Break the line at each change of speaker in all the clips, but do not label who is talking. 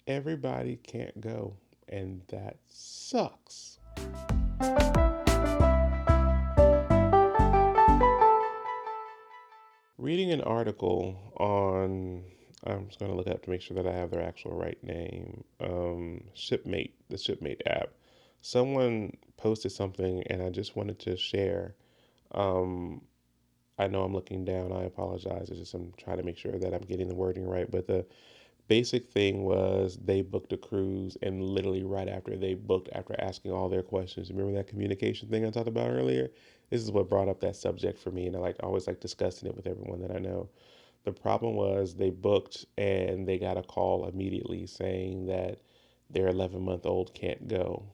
everybody can't go, and that sucks. Reading an article on, I'm just going to look up to make sure that I have their actual right name. Shipmate, the Shipmate app. Someone posted something, and I just wanted to share. Um, I know I'm looking down. I apologize. It's just I'm trying to make sure that I'm getting the wording right. But the basic thing was they booked a cruise, and literally right after they booked, after asking all their questions, remember that communication thing I talked about earlier? This is what brought up that subject for me, and I always like discussing it with everyone that I know. The problem was they booked and they got a call immediately saying that their 11-month-old can't go.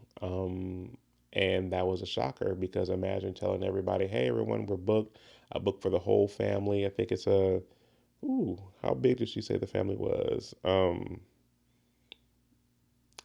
And that was a shocker because imagine telling everybody, hey, everyone, we're booked. I booked for the whole family. I think it's a, ooh, how big did she say the family was?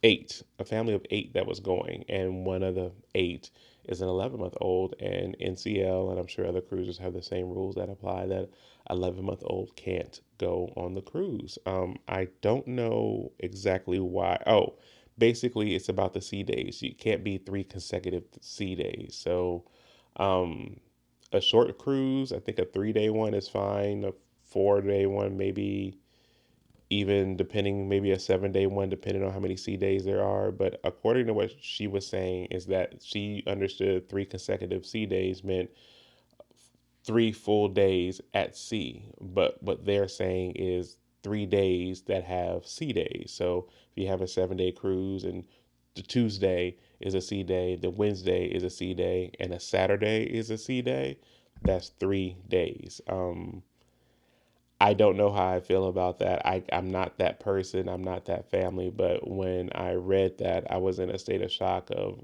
Eight, a family of eight that was going, and one of the eight is an 11-month-old, and NCL, and I'm sure other cruisers have the same rules that apply that 11-month-old can't go on the cruise. I don't know exactly why. Oh, basically, it's about the sea days. You can't be three consecutive sea days. So, um, a short cruise, I think a 3 day one is fine. A 4 day one, maybe even depending, maybe a 7 day one, depending on how many sea days there are. But according to what she was saying, is that she understood three consecutive sea days meant 3 full days at sea. But what they're saying is 3 days that have sea days. So if you have a 7 day cruise and the Tuesday is a sea day, the Wednesday is a sea day, and a Saturday is a sea day, that's 3 days. I don't know how I feel about that. I'm not that person. I'm not that family. But when I read that, I was in a state of shock of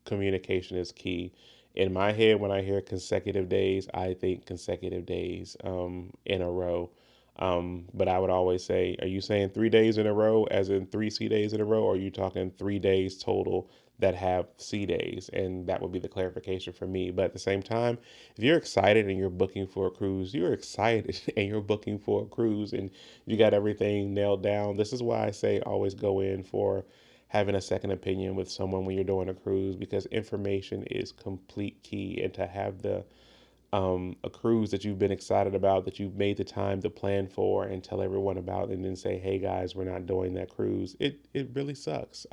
communication is key. In my head, when I hear consecutive days, I think consecutive days in a row. But I would always say, are you saying 3 days in a row, as in three sea days in a row, or are you talking 3 days total that have sea days? And that would be the clarification for me. But at the same time, if you're excited and you're booking for a cruise, you're excited and you're booking for a cruise and you got everything nailed down. This is why I say always go in for having a second opinion with someone when you're doing a cruise because information is complete key. And to have a cruise that you've been excited about, that you've made the time to plan for and tell everyone about, and then say, hey guys, we're not doing that cruise, it really sucks.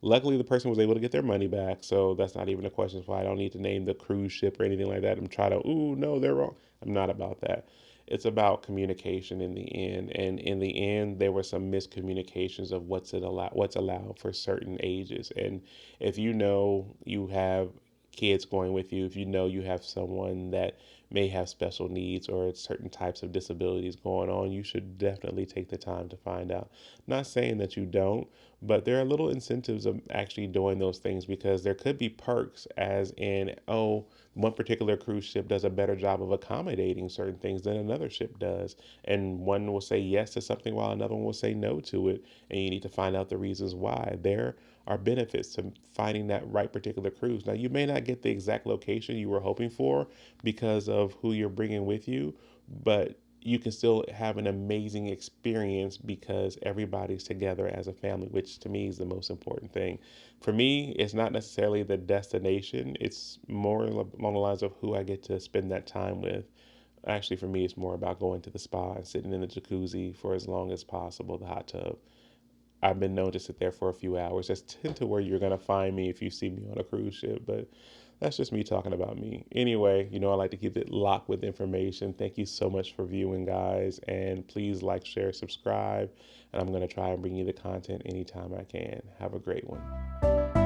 Luckily, the person was able to get their money back, so that's not even a question. Why I don't need to name the cruise ship or anything like that. I'm trying to, ooh, no, they're wrong. I'm not about that. It's about communication in the end, and in the end, there were some miscommunications of what's allowed for certain ages. And if you know you have kids going with you, if you know you have someone that may have special needs or certain types of disabilities going on, you should definitely take the time to find out. Not saying that you don't, but there are little incentives of actually doing those things because there could be perks, as in, oh, one particular cruise ship does a better job of accommodating certain things than another ship does. And one will say yes to something while another one will say no to it. And you need to find out the reasons why. There are benefits to finding that right particular cruise. Now, you may not get the exact location you were hoping for because of who you're bringing with you, but you can still have an amazing experience because everybody's together as a family, which to me is the most important thing. For me, it's not necessarily the destination, it's more along the lines of who I get to spend that time with. Actually, for me, it's more about going to the spa and sitting in the jacuzzi for as long as possible, the hot tub. I've been known to sit there for a few hours. That's tend to where you're gonna find me if you see me on a cruise ship. But that's just me talking about me. Anyway, I like to keep it locked with information. Thank you so much for viewing, guys, and please like, share, subscribe. And I'm gonna try and bring you the content anytime I can. Have a great one.